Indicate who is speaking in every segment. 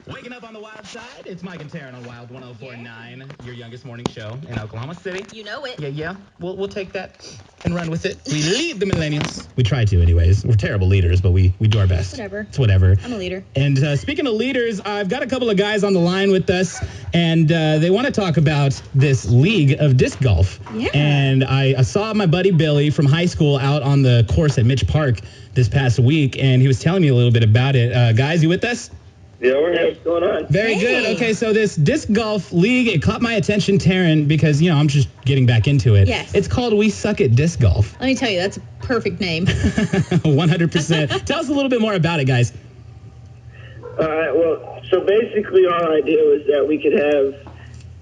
Speaker 1: Waking up on the wild side, it's Mike and Taryn on Wild 104.9, your youngest morning show in Oklahoma City.
Speaker 2: You know it.
Speaker 1: Yeah. We'll take that and run with it. We lead the millennials. We try to, anyways. We're terrible leaders, but we do our best.
Speaker 2: Whatever.
Speaker 1: It's whatever.
Speaker 2: I'm a leader.
Speaker 1: And speaking of leaders, I've got a couple of guys on the line with us, and they want to talk about this league of disc golf.
Speaker 2: Yeah.
Speaker 1: And I saw my buddy Billy from high school out on the course at Mitch Park this past week, and he was telling me a little bit about it. Guys, you with us?
Speaker 3: Yeah, we're here. What's going on?
Speaker 1: Very good. Okay, so this disc golf league, it caught my attention, Taryn, because, I'm just getting back into it.
Speaker 2: Yes.
Speaker 1: It's called We Suck at Disc Golf.
Speaker 2: Let me tell you, that's a perfect name.
Speaker 1: 100%. Tell us a little bit more about it, guys.
Speaker 3: All right, well, so basically our idea was that we could have,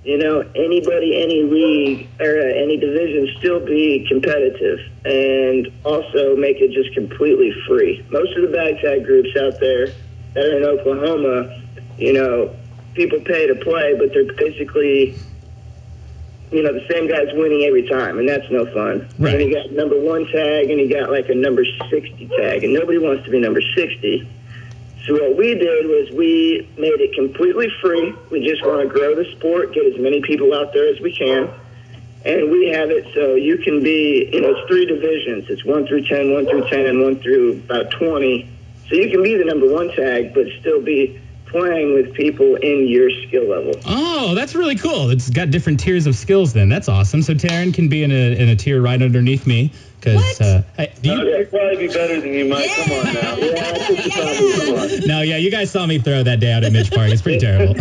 Speaker 3: anybody, any league, or any division still be competitive and also make it just completely free. Most of the bag tag groups out there that are in Oklahoma, people pay to play, but they're basically, the same guy's winning every time, and that's no fun.
Speaker 1: Right.
Speaker 3: And you got number 1 tag, and you got like a number 60 tag, and nobody wants to be number 60. So what we did was we made it completely free. We just want to grow the sport, get as many people out there as we can. And we have it so you can be, it's 3 divisions. It's 1 through 10, 1 through 10, and 1 through about 20. So you can be the number 1 tag, but still be playing with people in your skill level.
Speaker 1: Oh, that's really cool. It's got different tiers of skills then. That's awesome. So Taryn can be in a tier right underneath me.
Speaker 2: What?
Speaker 3: I'd probably be better than you, Mike. Come on now. Yeah, I think you probably come on.
Speaker 1: No, yeah, you guys saw me throw that day out at Mitch Park. It's pretty terrible.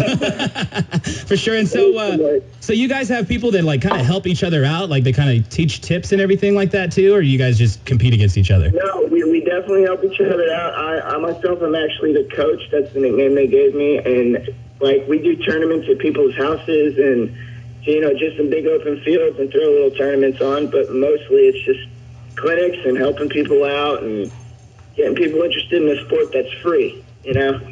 Speaker 1: For sure. And so you guys have people that kind of help each other out, like they kind of teach tips and everything like that too, or you guys just compete against each other?
Speaker 3: No, we definitely help each other out. I myself am actually the coach. That's the nickname they gave me. And we do tournaments at people's houses and, just some big open fields and throw little tournaments on. But mostly it's just clinics and helping people out and getting people interested in a sport that's free,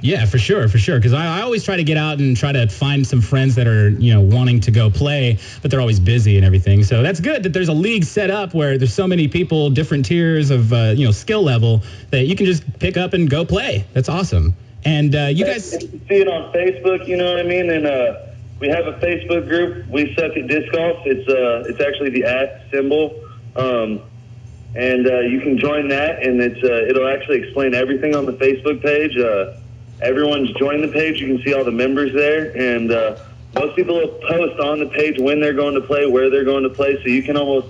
Speaker 1: Yeah, for sure. Because I always try to get out and try to find some friends that are, wanting to go play, but they're always busy and everything. So that's good that there's a league set up where there's so many people, different tiers of, skill level that you can just pick up and go play. That's awesome. And you guys
Speaker 4: see it on Facebook, you know what I mean? And we have a Facebook group, We Suck at Disc Golf. It's actually the @ symbol. And you can join that, and it'll actually explain everything on the Facebook page. Everyone's joined the page. You can see all the members there, and most people will post on the page when they're going to play, where they're going to play, so you can almost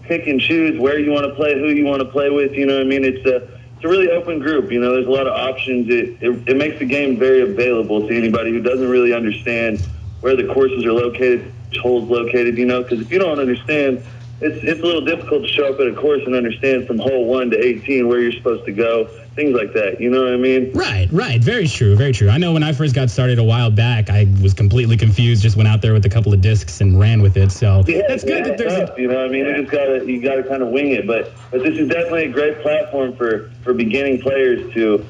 Speaker 4: pick and choose where you want to play, who you want to play with. You know what I mean? It's a really open group. There's a lot of options. It makes the game very available to anybody who doesn't really understand where the courses are located, which holes located. Because if you don't understand, it's a little difficult to show up at a course and understand from hole 1 to 18 where you're supposed to go, things like that. You know what I mean?
Speaker 1: Right. Very true. I know when I first got started a while back, I was completely confused, just went out there with a couple of discs and ran with it. So that's good that there's
Speaker 4: tough, you know what I mean? You gotta kind of wing it. But this is definitely a great platform for beginning players to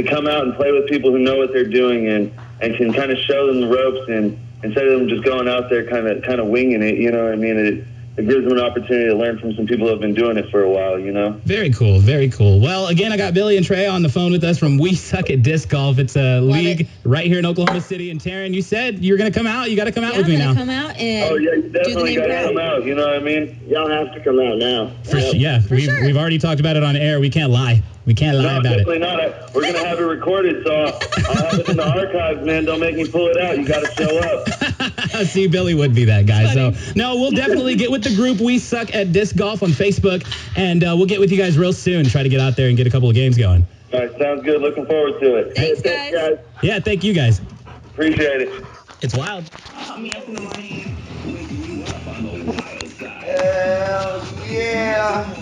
Speaker 4: come out and play with people who know what they're doing and can kind of show them the ropes, and instead of them just going out there kind of winging it, you know what I mean? It gives them an opportunity to learn from some people who have been doing it for a while,
Speaker 1: Very cool. Well, again, I got Billy and Trey on the phone with us from We Suck at Disc Golf. It's a league right here in Oklahoma City. And Taryn, you said you're going to come out. You got to come out with me now.
Speaker 2: Come out and
Speaker 4: you definitely got to come out. You know what I mean?
Speaker 3: Y'all have to come out now.
Speaker 1: We've already talked about it on air. We can't lie. We can't lie about it.
Speaker 4: Definitely not. We're going to have it recorded, so I'll have it in the archives, man. Don't make me pull it out. You got to show up.
Speaker 1: See, Billy would be that guy. So, no, we'll definitely get with the group We Suck at Disc Golf on Facebook, and we'll get with you guys real soon. Try to get out there and get a couple of games going.
Speaker 4: All right, sounds good. Looking forward to it.
Speaker 2: Thanks, guys.
Speaker 1: Yeah, thank you guys.
Speaker 4: Appreciate it.
Speaker 1: It's wild.
Speaker 5: Hell yeah.